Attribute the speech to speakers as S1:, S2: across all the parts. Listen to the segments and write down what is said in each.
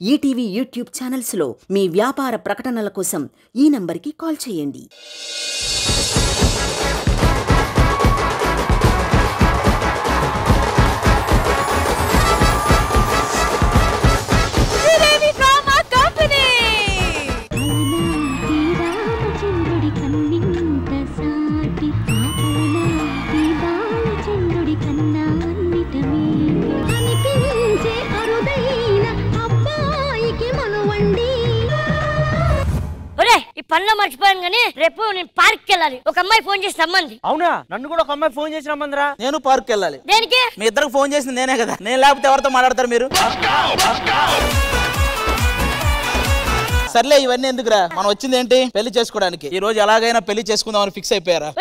S1: ETV YouTube ఛానల్స్లో మీ వ్యాపార ప్రకటనల కోసం ఈ నంబర్కి కాల్ చేయండి.
S2: పనిలో మర్చిపోయాను కానీ రేపు నేను పార్క్ వెళ్ళాలి. ఒక అమ్మాయి ఫోన్ చేసి రమ్మంది.
S3: అవునా? నన్ను కూడా ఒక అమ్మాయి ఫోన్ చేసి రమ్మందిరా.
S4: నేను పార్క్ వెళ్ళాలి.
S2: దేనికి?
S4: మీ ఇద్దరికి ఫోన్ చేసింది నేనే కదా. నేను లేకపోతే ఎవరితో మాట్లాడతారు మీరు? సర్లే ఇవన్నీ ఎందుకురా, మనం వచ్చింది ఏంటి? పెళ్లి చేసుకోవడానికి. ఈ రోజు ఎలాగైనా పెళ్లి చేసుకుందామని ఫిక్స్ అయిపోయారా?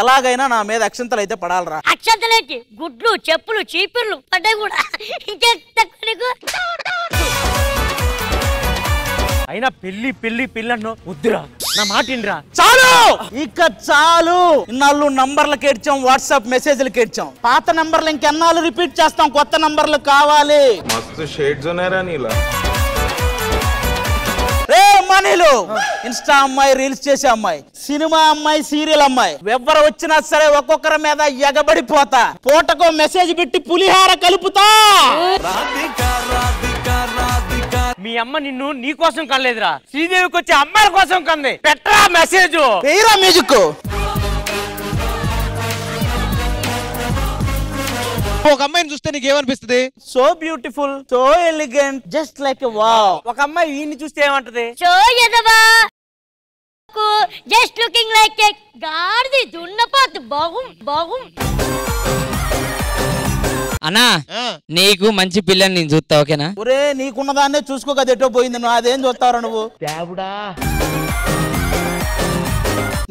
S4: ఎలాగైనా నా మీద అక్షంతలు అయితే పడాలరా.
S2: అక్షంతలేంటి, గుడ్లు చెప్పులు చీపుర్లు పడ్డాయి కూడా.
S3: అయినా పెళ్లి పెళ్లి పెళ్లి అన్నో వద్దురా, నా మాట ఇండ్రా.
S4: చాలు, ఇక చాలు. ఇన్నాళ్ళు నంబర్లకు ఏడ్చాం, వాట్సాప్ మెసేజ్లకు ఏడ్చాం. పాత నంబర్లు ఇంకెన్నాళ్ళు రిపీట్ చేస్తాం? కొత్త నంబర్లు కావాలి.
S5: మస్తు షేడ్స్ ఉన్నారా నీలా?
S4: రే మనీలు, ఇన్స్టా అమ్మాయి, రీల్స్ చేసే అమ్మాయి, సినిమా అమ్మాయి, సీరియల్ అమ్మాయి, ఎవరు వచ్చినా సరే ఒక్కొక్కరి మీద ఎగబడిపోతా. పూటకో మెసేజ్ పెట్టి పులిహార కలుపుతా.
S3: మీ అమ్మ నిన్ను నీ కోసం కనలేదురా, శ్రీదేవికి వచ్చే అమ్మాయిల కోసం కంది. పెట్టరా మెసేజ్,
S4: పేరా మ్యూజిక్.
S6: ఒక అమ్మాయిని చూస్తే నీకు ఏమనిపిస్తుంది?
S4: So beautiful, so elegant, just like wow.
S3: ఒక అమ్మాయి వీడిని చూస్తే ఏమంటది?
S2: సో ఎదవా, జస్ట్ లుకింగ్ లైక్ ఏ గాడిది దున్నపోతు. బాగుం బాగుం.
S7: అన్నా నీకు మంచి పిల్లని నేను చూస్తా, ఓకేనా?
S4: ఒరే నీకున్న దాన్నే చూసుకోక ఎటో పోయింది, నువ్వు అదేం చూస్తావురా నువ్వు?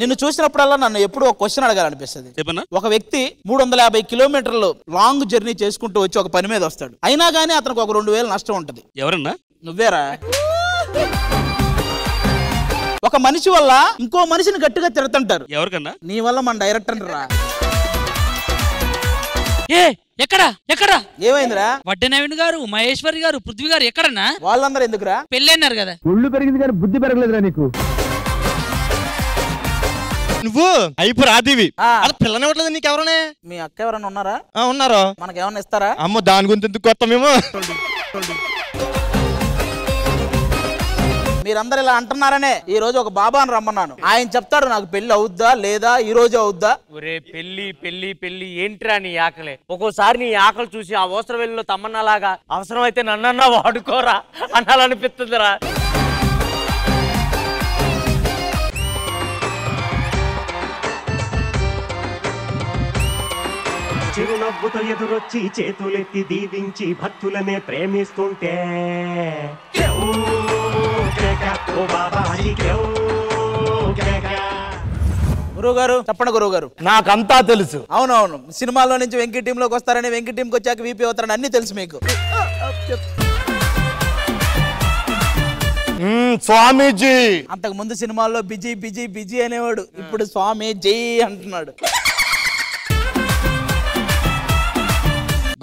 S4: నిన్ను చూసినప్పుడల్లా నన్ను ఎప్పుడు ఒక క్వశ్చన్ అడగాలనిపిస్తుంది. ఒక వ్యక్తి 350 కిలోమీటర్లు లాంగ్ జర్నీ చేసుకుంటూ వచ్చి ఒక పని మీద వస్తాడు. అయినా గానీ అతనికి ఒక 2000 నష్టం ఉంటది.
S6: ఎవరన్నా?
S4: నువ్వేరా. ఒక మనిషి వల్ల ఇంకో మనిషిని గట్టిగా తిడుతుంటారు.
S6: ఎవరికన్నా?
S4: నీ వల్ల మన డైరెక్టర్ రా.
S7: ఎక్కడా ఎక్కడా
S4: ఏమైందిరా?
S7: వడ్డే నవీన్ గారు, మహేశ్వరి గారు, పృథ్వీ గారు ఎక్కడన్నా?
S4: వాళ్ళందరూ ఎందుకురా?
S7: పెళ్ళి అన్నారు కదా.
S8: ఒళ్ళు పెరిగింది కానీ బుద్ధి పెరగలేదురా నీకు.
S6: నువ్వు అయిపో రాదివి. అది పిల్లనివ్వట్లేదు నీకు. ఎవరనే?
S4: మీ అక్క ఎవరన్నా ఉన్నారా?
S6: ఉన్నారు.
S4: మనకేమన్నా ఇస్తారా?
S6: అమ్మో, దాని గురించి ఎందుకు కొత్త మేము.
S4: మీరందరూ ఇలా అంటున్నారనే ఈ రోజు ఒక బాబాను రమ్మన్నాను. ఆయన చెప్తాడు నాకు పెళ్లి అవుద్దా లేదా, ఈ రోజు అవుద్దా.
S3: ఒరే పెళ్లి పెళ్లి పెళ్లి ఏంట్రా నీ ఆకలే? ఒక్కోసారి నీ ఆకలి చూసి ఆ అవసరం వెళ్ళిలో తమ్మన్నలాగా అవసరం అయితే నన్నన్నా వాడుకోరా అనాలనిపిస్తుందిరా.
S9: చిరునవ్వుతో ఎదురొచ్చి చేతులెత్తి దీవించి భక్తులనే ప్రేమిస్తుంటే
S4: గురువు గారు చెప్పండి. గురువు గారు
S3: నాకంతా తెలుసు.
S4: అవునవును, సినిమాలో నుంచి వెంకీ టీమ్ లోకి వస్తారని, వెంకీ టీంకి వచ్చాక వీపీ అవుతారని అన్ని తెలుసు మీకు.
S3: స్వామీజీ
S4: అంతకు ముందు సినిమాల్లో బిజీ బిజీ బిజీ అనేవాడు, ఇప్పుడు స్వామీజీ అంటున్నాడు.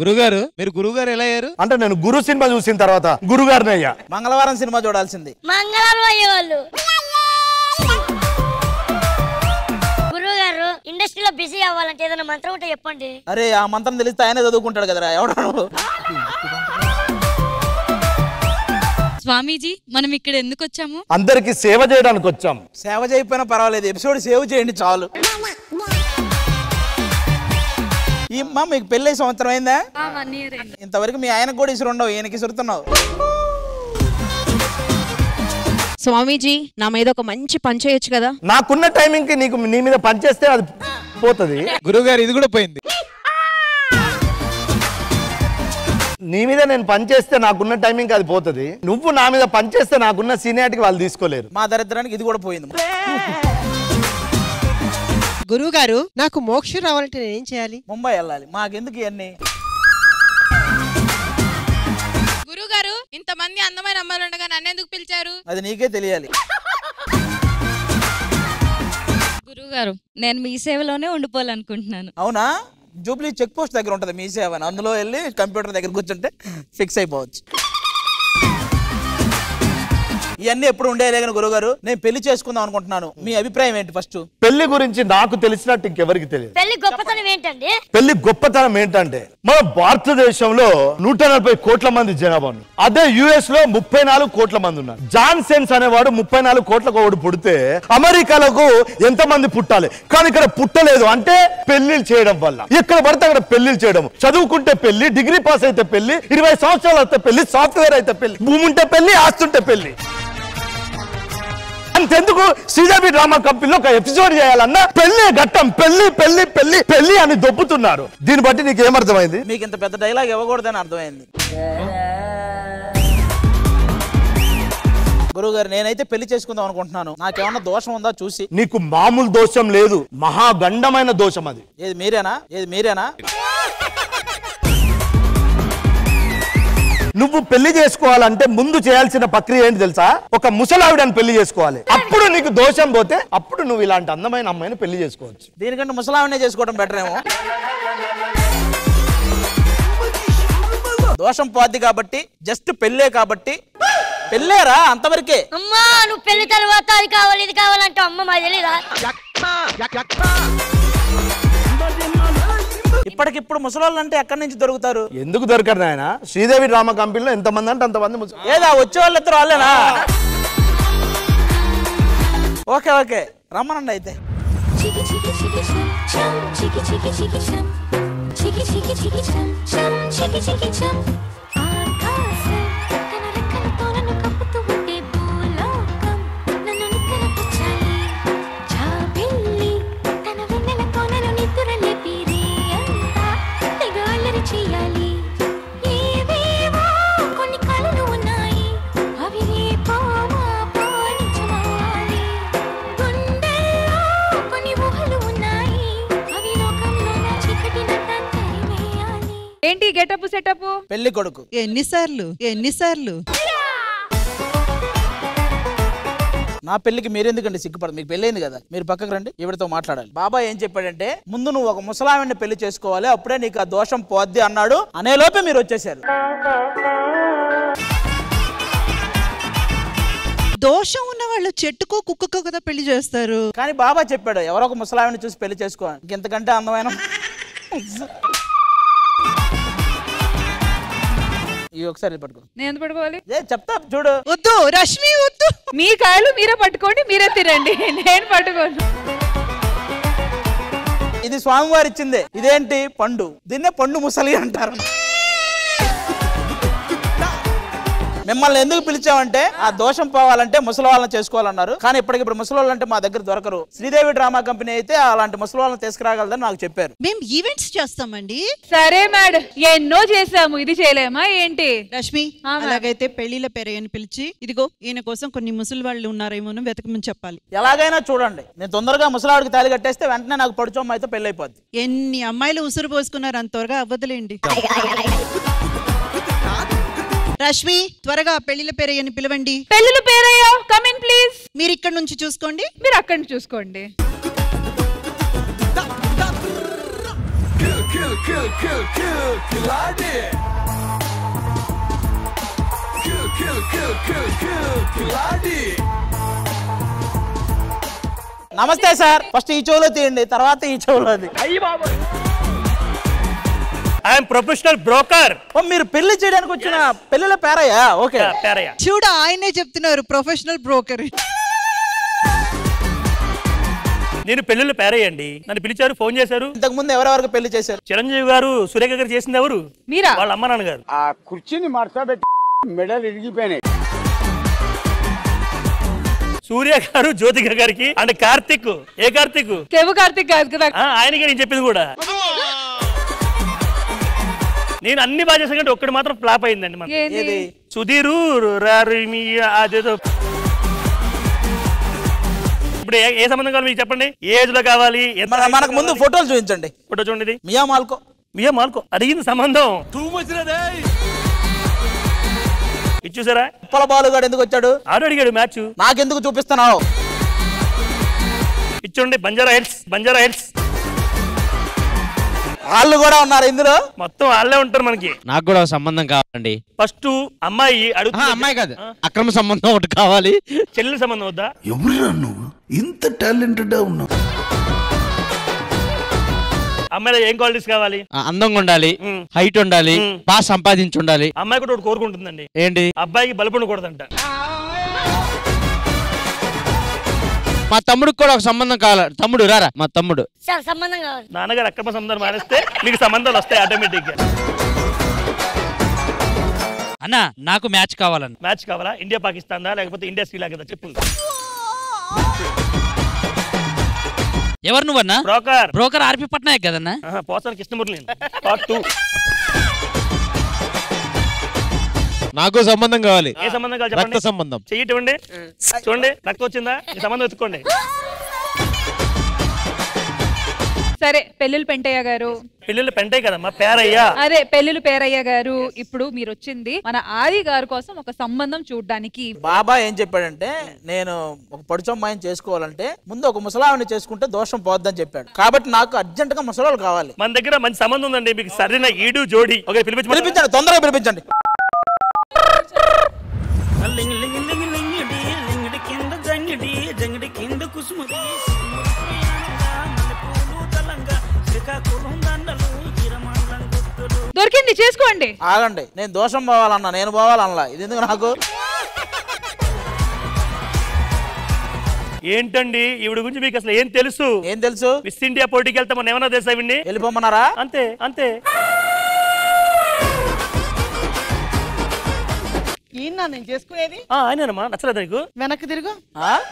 S6: గురుగారు, మీరు గురుగారు ఎలా అయ్యారు?
S8: అంటే నేను గురు సినిమా చూసిన తర్వాత గురుగారిని అయ్యా.
S4: మంగళవారం సినిమా చూడాల్సింది.
S2: మంగళవారం అయ్యేవాళ్ళు. గురువు గారు ఇండస్ట్రీలో బిజీ అవ్వాలంటే ఏదైనా మంత్రం ఉంటే చెప్పండి.
S4: అరే ఆ మంత్రం తెలిస్తే ఆయనే చదువుకుంటాడు కదరా. ఎవడు?
S10: స్వామీజీ, మనం ఇక్కడ ఎందుకు వచ్చాము?
S8: అందరికి సేవ చేయడానికి వచ్చాం.
S4: సేవ చేయకపోయినా పర్వాలేదు, ఎపిసోడ్ సేవ్ చేయండి చాలు. మీకు పెళ్ళి సంవత్సరం అయిందా? ఇంతవరకు మీ ఆయనకు కూడా ఇసురు ఉండవు, ఈయనకి ఇసురుతున్నావు.
S10: స్వామీజీ, నా మీద ఒక మంచి పని చేయొచ్చు కదా?
S8: నాకున్న టైమింగ్ కి నీకు నీ మీద పని చేస్తే అది పోతుంది.
S6: గురుగారు ఇది కూడా పోయింది.
S8: నీ మీద నేను పని చేస్తే నాకున్న టైమింగ్ అది పోతుంది. నువ్వు నా మీద పని చేస్తే నాకున్న సీనియారిటీ వాళ్ళు తీసుకోలేరు.
S4: మా దరిద్రానికి ఇది కూడా పోయింది.
S11: గురువు గారు, నాకు మోక్షం రావాలంటే నేనేం చేయాలి?
S4: ముంబై వెళ్ళాలి. మాకెందుకు ఇవన్నీ?
S10: గురుగారు, ఇంతమంది అందమైన అమ్మాయిలు ఉండగా నన్ను ఎందుకు పిలిచారు?
S4: అది నీకే తెలియాలి.
S10: గురుగారు, నేను మీ సేవలోనే ఉండిపోవాలనుకుంటున్నాను.
S4: అవునా? జూబ్లీ చెక్ పోస్ట్ దగ్గర ఉంటుంది మీ సేవ, అందులో వెళ్ళి కంప్యూటర్ దగ్గర కూర్చుంటే ఫిక్స్ అయిపోవచ్చు. ఇవన్నీ ఎప్పుడు ఉండేలే కానీ గురుగారు, నేను పెళ్లి చేసుకుందాం అనుకుంటున్నాను, మీ అభిప్రాయం ఏంటి? ఫస్ట్
S8: పెళ్లి గురించి నాకు తెలిసినట్టు ఇంకెవరికి తెలియదు.
S2: పెళ్లి గొప్పతనం ఏంటండి?
S8: పెళ్లి గొప్పతనం ఏంటంటే మన భారతదేశంలో 140 కోట్ల మంది జనాభా ఉన్నారు. అదే యుఎస్ లో 34 కోట్ల మంది ఉన్నారు. జాన్ సెన్స్ అనేవాడు 34 కోట్లకు ఒకడు పుడితే అమెరికాలకు ఎంత మంది పుట్టాలి, కానీ ఇక్కడ పుట్టలేదు. అంటే పెళ్లిళ్ళు చేయడం వల్ల ఇక్కడ పడితే అక్కడ పెళ్లిళ్ళు చేయడం, చదువుకుంటే పెళ్లి, డిగ్రీ పాస్ అయితే పెళ్లి, 20 సంవత్సరాలు అయితే పెళ్లి, సాఫ్ట్వేర్ అయితే పెళ్లి, భూమి ఉంటే పెళ్లి, ఆస్తుంటే పెళ్లి. అంతెందుకు శ్రీదేవి డ్రామా కంపెనీలో ఒక ఎపిసోడ్ చేయాలన్నా పెళ్లి ఘట్టం, పెళ్లి పెళ్లి పెళ్లి పెళ్లి అని దొబ్బుతున్నారు. దీన్ని బట్టి నీకు ఏమర్థమైంది?
S4: మీకు ఇంత పెద్ద డైలాగ్ ఇవ్వకూడదని అర్థమైంది. గురుగారు, నేనైతే పెళ్లి చేసుకుందాం అనుకుంటున్నాను, నాకేమన్నా దోషం ఉందా చూసి.
S8: నీకు మామూలు దోషం లేదు, మహాగండమైన దోషం అది.
S4: ఏది మీరేనా? ఏది మీరేనా?
S8: నువ్వు పెళ్లి చేసుకోవాలంటే ముందు చేయాల్సిన ప్రక్రియ ఏంటి తెలుసా? ఒక ముసలావిడని పెళ్లి చేసుకోవాలి. అప్పుడు నీకు దోషం పోతే అప్పుడు నువ్వు ఇలాంటి అందమైన అమ్మాయిని పెళ్లి చేసుకోవచ్చు.
S4: దీనికంటే ముసలావిడనే చేసుకోవడం బెటర్ ఏమో. దోషం పోద్ది కాబట్టి, జస్ట్ పెళ్ళే కాబట్టి పెళ్ళేరా, అంతవరకే.
S2: అమ్మా నువ్వు పెళ్లి తర్వాత అది కావాలి ఇది కావాలంటే అమ్మ మాకు తెలీదా?
S4: ఇప్పటికిప్పుడు ముసలోళ్ళు అంటే ఎక్కడి నుంచి దొరుకుతారు?
S8: ఎందుకు దొరకరు నాయన? శ్రీదేవి డ్రామా కంపెనీలో ఎంతమంది అంటే అంతమంది.
S4: ఏదా వచ్చే వాళ్ళు ఇద్దరు వాళ్ళేనా? ఓకే ఓకే రమ్మనండి అయితే.
S10: ఏంటి గెటప్ సెటప్?
S4: పెళ్లి కొడుకు.
S11: ఎన్నిసార్లు
S4: నా పెళ్లికి మీరెందుకండి సిగ్గుపడదు? మీకు పెళ్ళైంది కదా, మీరు పక్కకు రండి, ఈవిడతో మాట్లాడాలి. బాబాయ్ ఏం చెప్పాడంటే ముందు నువ్వు ఒక ముసలావిడిని పెళ్లి చేసుకోవాలి, అప్పుడే నీకు ఆ దోషం పోద్ది అన్నాడు. అనే లోపే మీరు వచ్చేసారు.
S11: దోషం ఉన్న వాళ్ళు చెట్టుకో కుక్కకో కదా పెళ్లి చేస్తారు.
S4: కానీ బాబా చెప్పాడు ఎవరో ఒక ముసలావిడిని చూసి పెళ్లి చేసుకో, ఇంకెంతకంటే అందమైన. ఇవి ఒకసారి పట్టుకో.
S10: నేను పట్టుకోవాలి?
S4: చెప్తా చూడు.
S11: వద్దు రష్మి వద్దు.
S10: మీ కాయలు మీరే పట్టుకోండి, మీరే తినండి, నేను పట్టుకోను.
S4: ఇది స్వామివారి ఇచ్చిందే. ఇదేంటి? పండు. దీన్నే పండు ముసలి అంటారు. మిమ్మల్ని ఎందుకు పిలిచామంటే ఆ దోషం పోవాలంటే ముసలి వాళ్ళని చేసుకోవాలన్నారు. కానీ ఇప్పటికిప్పుడు ముసలి వాళ్ళు అంటే మా దగ్గర దొరకరు. శ్రీదేవి డ్రామా కంపెనీ అయితే అలాంటి ముసలి వాళ్ళని తీసుకురాగలదని నాకు చెప్పారు.
S11: మేము ఈవెంట్స్ చేస్తామండి.
S10: సరే మేడం, ఎన్నో చేసాము, ఇది చేయలేమా ఏంటి?
S11: రష్మి అలాగైతే పెళ్లిల పేరయ్యని పిలిచి ఇదిగో ఈయన కోసం కొన్ని ముసలి వాళ్ళు ఉన్నారేమో వెతకమని చెప్పాలి.
S4: ఎలాగైనా చూడండి, నేను తొందరగా ముసలాడికి తాళి కట్టేస్తే వెంటనే నాకు పడుచోమ్మ అయితే పెళ్లి అయిపోద్ది.
S11: ఎన్ని అమ్మాయిలు ఉసురు పోసుకున్నారు, అంత త్వరగా అవ్వదులేండి. రష్మి త్వరగా పెళ్లిల పేరయ్యని పిలవండి.
S10: పెళ్లిల పేరయ్య కమ్ ఇన్ ప్లీజ్.
S11: మీరు ఇక్కడ నుంచి చూసుకోండి,
S10: మీరు అక్కడ నుంచి చూసుకోండి.
S4: నమస్తే సార్. ఫస్ట్ ఈ చెవులో తీయండి, తర్వాత ఈ చెవులోది.
S3: I'm professional broker.
S4: మీరు పెళ్లి చేయడానికి వచ్చిన పెళ్లిల పేరయ్యా? ఓకే
S3: పేరయ్య.
S11: చూడ ఆయనే చెప్తున్నారు ప్రొఫెషనల్ బ్రోకర్.
S3: నేను పెళ్లిళ్ళు పేరయ్యండి. నన్ను పిలిచారు, ఫోన్ చేశారు.
S4: ఇంతకు ముందు ఎవరెవరికి పెళ్లి చేశారు?
S3: చిరంజీవి గారు, సురేఖ గారు చేసింది ఎవరు?
S10: మీరా?
S3: వాళ్ళ అమ్మ నాన్న గారు.
S12: ఆ కుర్చీని మార్చబెట్టి మెడలు ఇరిగిపోయినాయి.
S3: సూర్య గారు, జ్యోతిక గారికి అండ్ కార్తిక్. ఏ కార్తిక్?
S10: కేవు కార్తిక్ కాదు కదా,
S3: ఆయనకి నేను చెప్పింది కూడా. నేను అన్ని బాగా చేశాను కంటే ఒక్కటి మాత్రం ఫ్లాప్ అయిందండి. మన సుధీరు అదేదో. ఇప్పుడు ఏ సంబంధం కావాలి మీకు చెప్పండి, ఏ ఏజ్ లో కావాలి?
S4: మనకు ముందు ఫోటోలు చూపించండి.
S3: ఫోటో చూడండి.
S4: మియా మాల్కో.
S3: మియా మాల్కో అడిగింది సంబంధం. ఇచ్చేసారా?
S4: ఉప్పల బాలుగాడు ఎందుకు వచ్చాడు?
S3: ఆడు అడిగాడు మ్యాచ్.
S4: నాకెందుకు చూపిస్తున్నావు?
S3: ఇచ్చోండి. బంజారా హిల్స్. బంజారా హిల్స్.
S4: వాళ్ళు కూడా ఉన్నారు ఇందులో.
S13: మొత్తం వాళ్ళే ఉంటారు మనకి.
S7: నాకు కూడా ఒక సంబంధం కావాలండి.
S13: ఫస్ట్ అమ్మాయి అడుగుతుంది.
S7: అమ్మాయి కాదు, అక్రమ సంబంధం ఒకటి కావాలి.
S13: చెల్లెల సంబంధం వద్దా?
S14: ఎవరురా నువ్వు ఇంత టాలెంటెడ్ ఉన్నావు?
S13: అమ్మాయిలో ఏం క్వాలిటీస్ కావాలి?
S7: అందంగా ఉండాలి, హైట్ ఉండాలి, బాగా సంపాదించి ఉండాలి.
S13: అమ్మాయి కూడా ఒకటి కోరుకుంటుందండి.
S7: ఏంటి?
S13: అబ్బాయికి బలుపు ఉండకూడదంట.
S7: మా తమ్ముడికి కూడా ఒక సంబంధం కావాలి. తమ్ముడు రారా, మా తమ్ముడు.
S2: సార్ సంబంధం కావాలి.
S13: నాన్నగారు అక్రమ సంబంధాలు మానేస్తే మీకు సంబంధాలు వస్తాయి ఆటోమేటిక్ గా.
S15: అన్న నాకు మ్యాచ్ కావాలన్న.
S13: మ్యాచ్ కావాలా? ఇండియా పాకిస్తాన్ దా లేకపోతే ఇండియా శ్రీలంక చెప్పు.
S15: ఎవరు నువ్వన్నా?
S13: బ్రోకర్.
S15: బ్రోకర్ ఆర్పి పట్నాయక్ కదన్నా?
S13: పోసాని కృష్ణమురళి. పార్ట్ 2.
S6: నాకు సంబంధం కావాలి.
S13: ఏ సంబంధం కావాలి చెప్పండి?
S6: రక్త సంబంధం.
S13: చెయ్యండి. చూడండి రక్తం వచ్చిందా? ఈ సంబంధం ఎత్తుకోండి.
S16: సరే పెళ్ళిళ్ళు పెంటయ్య గారు.
S13: పెళ్ళిళ్ళు పెంటాయి కదమ్మా, పేరయ్యా.
S16: అదే పెళ్ళిళ్ళు పేరయ్య గారు. ఇప్పుడు మీరు వచ్చింది మన ఆది గారి కోసం ఒక సంబంధం చూడడానికి.
S4: బాబా ఏం చెప్పాడంటే, నేను ఒక పొడిచమ్మాయిని చేసుకోవాలంటే ముందు ఒక ముసలావిని చేసుకుంటే దోషం పోద్దని చెప్పాడు. కాబట్టి నాకు అర్జెంట్ గా ముసలాలు కావాలి.
S13: మన దగ్గర మంచి సంబంధం ఉందండి, మీకు సరైన ఈడు జోడి. ఓకే
S4: పిలిపించండి, తొందరగా పిలిపించండి.
S16: దొరికింది, చేసుకోండి.
S4: ఆగండి, నేను దోషం పోవాలన్నా, నేను పోవాలన్నా. ఇది ఎందుకు నాకు?
S13: ఏంటండి ఈవిడ గురించి మీకు అసలు ఏం తెలుసు?
S4: ఏం తెలుసు?
S13: మిస్ ఇండియా పోటీకి వెళ్తే మనం ఏమన్నా తెలుసా? ఇవ్వండి
S4: వెళ్ళిపోమన్నారా?
S13: అంతే అంతే.
S17: ఈయన నేను చేసుకునేది
S13: ఆయనమ్మా. నచ్చలేదు నీకు?
S17: వెనక్కి తిరుగు,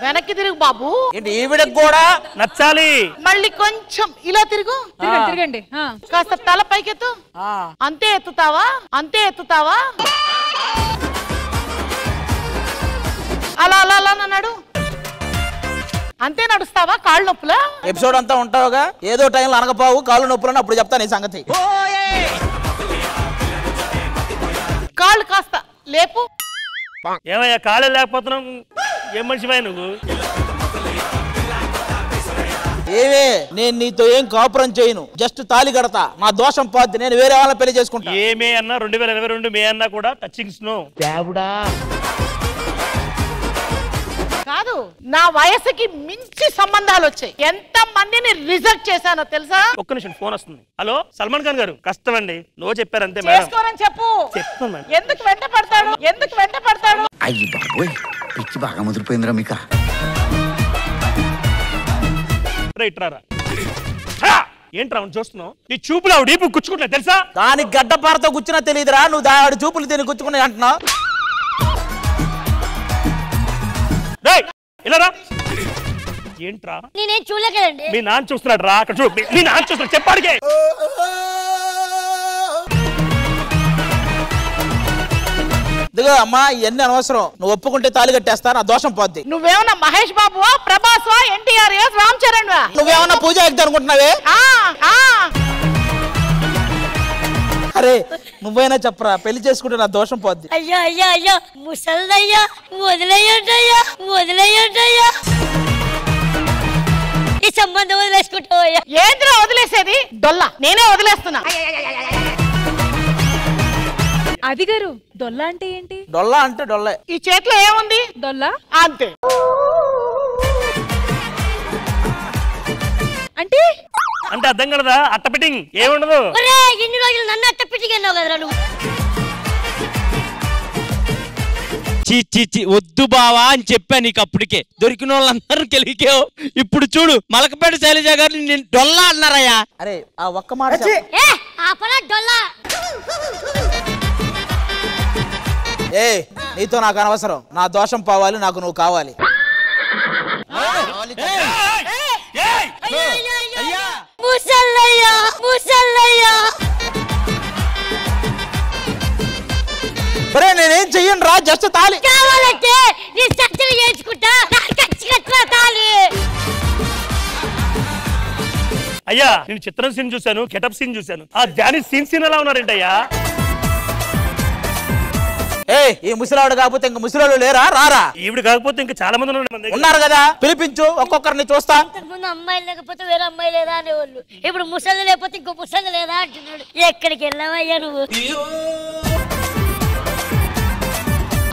S17: వెనక్కి తిరుగు బాబు.
S4: ఏంటి ఈవిడకి కూడా
S13: నచ్చాలి?
S17: మళ్ళీ కొంచెం ఇలా తిరుగు,
S16: తిరగండి.
S17: కాస్త తల పైకెత్తు. అంతే ఎత్తుతావా? అంతే ఎత్తుతావా? అలా అలా అలా అన్నాడు. అంతే నడుస్తావా? కాళ్ళు నొప్పులా?
S4: ఎపిసోడ్ అంతా ఉంటావుగా, ఏదో టైంలో అనగపావు కాళ్ళు నొప్పులని అప్పుడు చెప్తాను ఈ సంగతి.
S17: కాళ్ళు కాస్త లేపు.
S13: ఏమయ్యా కాళ్ళే లేకపోతున్నాం? ఏం మనిషివా నువ్వు?
S4: ఏవే, నేను నీతో ఏం కాపురం చేయను, జస్ట్ తాళి కడతా. నా దోషం పోద్ది, నేను వేరే వాళ్ళని పెళ్లి చేసుకుంటా.
S13: ఏమే అన్నా 2022 మే అన్నా కూడా టచింగ్స్ నో.
S17: కాదు, నా వయసుకి మించి సంబంధాలు వచ్చాయి. ఎంత మందిని రిజెక్ట్ చేశానో తెలుసా?
S13: ఒక్క నిమిషం, ఫోన్ వస్తుంది. హలో సల్మాన్ ఖాన్ గారు, కష్టమండి. నో చెప్పారంతే.
S17: చేసుకోరని చెప్పు.
S13: చెప్తాను.
S17: ఎందుకు వెంట పడతాడు? ఎందుకు వెంట పడతాడు?
S14: అయ్యి బాబోయ్, పిచ్చి బాగా ముదిరిపోయిందిరా మీక.
S13: రైట్ రారా. ఏంట్రా చూస్తున్నావు? నీ చూపులు ఆవిడ డీపు గుచ్చుకుంటా తెలుసా?
S4: దానికి గడ్డపారతో గుచ్చినా తెలియదురా, నువ్వు దాడి చూపులు తిని గుచ్చుకునే అంటున్నావు.
S13: ఇలా రా. ఏంట్రా?
S2: నేనేం చూడలేదండి.
S13: మీ నాన్న చూస్తున్నాడు రా. అక్కడ చూడు, మీ నాన్న చూస్తున్నాడు. చెప్పాడికే.
S4: ఇదిగో అమ్మా, ఇవన్నీ అనవసరం. నువ్వు ఒప్పుకుంటే తాళి కట్టేస్తా, నా దోషం పోద్ది.
S17: నువ్వేమన్నా మహేష్ బాబువా, ప్రభాస్ వా, ఎన్టీఆర్, రామ్ చరణ్ వా?
S4: నువ్వేమన్నా పూజ ఎక్కి అనుకుంటున్నావే? అరే నువ్వైనా చెప్పరా, పెళ్లి చేసుకుంటే నా దోషం పోద్ది.
S2: అయ్యా అయ్యా అయ్యా, ముసల్దయ్యా, వదిలేయండయ్యా, వదిలేయండయ్యా. ఈ సంబంధం వదిలేసుకుంటావయ్యా.
S17: ఏంద్రా వదిలేసేది? డొల్లా నేనే వదిలేస్తున్నా.
S16: అది గారు, డొల్లా అంటే ఏంటి?
S4: డొల్లా అంటే డొల్లే.
S17: ఈ చేతిలో ఏముంది?
S16: డొల్లా
S17: అంతే.
S16: అంటే
S13: అంటే అర్థం కలదా? అట్ట ఫిట్టింగ్ ఏముండదు.
S2: ఇన్ని రోజులు నన్ను అట్ట ఫిట్టింగ్ అన్నావు కదరా నువ్వు.
S7: చీ వద్దు బావా అని చెప్పా నీకు అప్పటికే. దొరికిన వాళ్ళందరూ కెలిగావు. ఇప్పుడు చూడు, మలకపేట శైలజ గారు నేను డొల్లా అన్నారయ్యా.
S4: అరే ఆ ఒక్క మాట
S2: డొల్లా.
S4: ఏ నీతో నాకు అనవసరం. నా దోషం పోవాలి, నాకు నువ్వు కావాలి.
S2: ముసల్లయ్యా, ముసల్లయ్యా.
S4: సరే నేనేం చెయ్యను రా, జస్ట్ తాళి
S2: కావాలంటే నీ సత్యం చేయించుకుంటా. తాళి.
S13: అయ్యా నేను చిత్రం సీన్ చూశాను, గెటప్ సీన్ చూశాను. ఆ జానీ సీన్ ఎలా ఉన్నారేంటయ్యా?
S4: ఈ ముసలాడు కాకపోతే ఇంకా ముసలాడు లేరా? రారా?
S13: ఈవిడ కాకపోతే ఇంకా చాలా మంది
S4: ఉన్నారు కదా, పిలిపించు, ఒక్కొక్కరిని చూస్తా.
S2: ముందు అమ్మాయి లేకపోతే వేరే అమ్మాయి లేదా అనేవాళ్ళు, ఇప్పుడు ముసలి లేకపోతే ఇంకో ముసలి లేదా అంటున్నాడు. ఎక్కడికి వెళ్ళావయ్యా నువ్వు?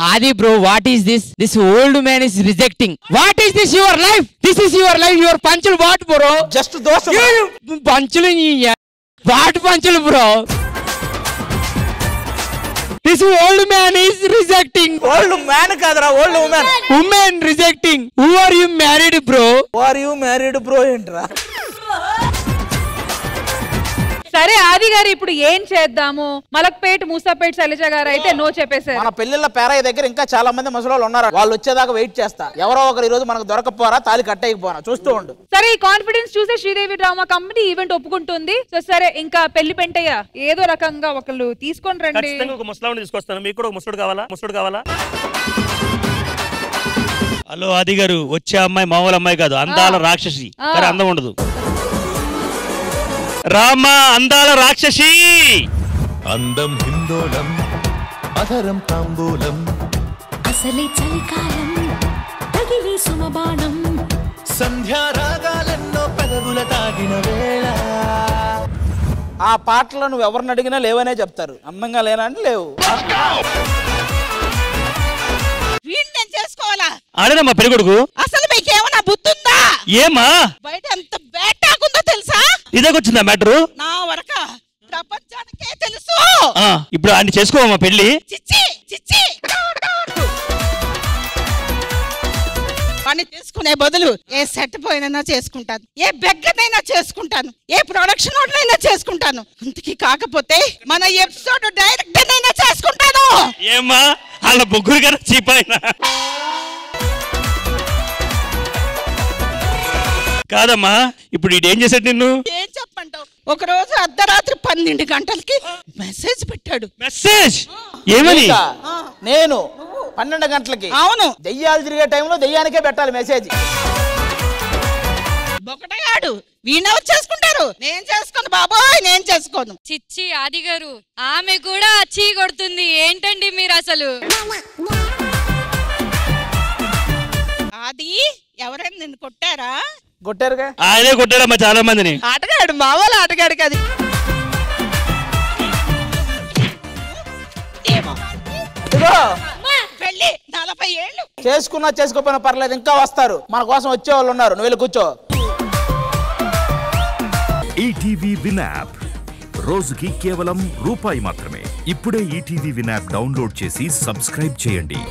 S15: Adi bro, what is this? This old man is rejecting. What is this your life? This is your life. Your punchul what bro?
S4: Just those
S15: punchul what punchul bro? This old man is rejecting.
S4: Old man kadra, old woman.
S15: Woman rejecting. Who are you married bro?
S4: Who are you married bro entra?
S16: సరే ఆది గారు ఇప్పుడు ఏం చేద్దాము? మలక్పేట్ మూసాపేట్ శైలజ గారు అయితే no చెప్పేశారు.
S4: మన పెళ్లిళ్ళ పేరయ్య దగ్గర ఇంకా చాలా మంది ముసలోళ్ళు ఉన్నారు. వాళ్ళు వచ్చేదాకా వెయిట్ చేస్తా. ఎవరో ఒకరు ఈ రోజు మనకు దొరకపోరా, తాలి కట్టేయకపోరా, చూస్తూ ఉండు.
S16: సరే ఈ కాన్ఫిడెన్స్ చూసే శ్రీదేవి డ్రామా కంపెనీ ఈవెంట్ ఒప్పుకుంటుంది. సో సరే ఇంకా పెళ్లి పెంటయ్య ఏదో రకంగా ఒకళ్ళు తీసుకొని రండి.
S13: ఖచ్చితంగా ఒక ముసలావుని తీసుకొస్తాను. మీకు కూడా ఒక ముసలుడు కావాలా? ముసలుడు కావాలా? హలో ఆది గారు, వచ్చే అమ్మాయి మామూలు అమ్మాయి కాదు, అందాల రాక్షసి. కానీ అందం ఉండదు. రామ అందాల రాక్షసి.
S18: అందం హిందోళం, అధరం తాంబూలం,
S19: అసలే చలికాలం, తగిలి సుమబాణం,
S18: సంధ్యారాగాలెన్నో పెదవుల తాగిన వేళ.
S4: ఆ పాటలు నువ్వు ఎవరిని అడిగినా లేవనే చెప్తారు. అందంగా లేనా అంటే లేవు.
S17: వీడిని చేసుకోవాలా?
S13: ఆడేనమ్మా పెళ్లి కొడుకు.
S17: అసలు మీకేమన్నా బుద్ధుందా?
S13: ఏమా
S17: బయట ఎంత బేటాకుందో తెలుసా?
S13: ఇదేకొచ్చిందా మ్యాటరు?
S17: నా వరక ప్రపంచానికే తెలుసు.
S13: ఇప్పుడు ఆయన చేసుకోవమ్మా పెళ్లి.
S17: చిచ్చి చిచ్చి పని తీసుకునే బదులు ఏ సెట్ పోయినైనా చేసుకుంటాను, ఏ బెగ్గనైనా చేసుకుంటాను, ఏ ప్రొడక్షన్ అయినా చేసుకుంటాను. అందుకే కాకపోతే మన ఎపిసోడ్ డైరెక్టర్ అయినా చేసుకుంటాను.
S13: ఏమా వాళ్ళ బొగ్గురు గారు చీపాయినా? కాదమ్మా, ఇప్పుడు ఇదేం చేశాడు నిన్ను?
S17: ఏం చెప్పంటావు? ఒక రోజు అర్ధరాత్రి 12 గంటలకి మెసేజ్ పెట్టాడు.
S13: మెసేజ్ ఏమని?
S4: నేను 12 గంటలకి.
S17: అవును,
S4: దెయ్యాలు తిరిగే టైంలో దెయ్యానికే పెట్టాలి మెసేజ్.
S17: ఒకటగాడు వీణెవరు చేసుకుంటారు? నేను చేసుకోను బాబోయ్, నేను చేసుకోను.
S10: చిచ్చి ఆది గారు, ఆమె కూడా చీ కొడుతుంది. ఏంటండి మీరు అసలు?
S17: ఆది ఎవరైనా నిన్ను కొట్టారా?
S4: కొట్టారుగా.
S13: ఆయనే కొట్టాడమ్మా చాలా మందిని.
S17: ఆటగాడు, మామూలు ఆటగాడు కాదు. పెళ్లి 40 ఏళ్ళు
S4: చేసుకున్నా చేసుకోపోయినా పర్లేదు, ఇంకా వస్తారు. మన కోసం వచ్చే వాళ్ళు ఉన్నారు. నువ్వు వెళ్ళి కూర్చో.
S20: ఈటీవీ విన్ యాప్ రోజుకి కేవలం రూపాయి మాత్రమే. ఇప్పుడే ఈటీవీ విన్ యాప్ డౌన్లోడ్ చేసి సబ్స్క్రైబ్ చేయండి.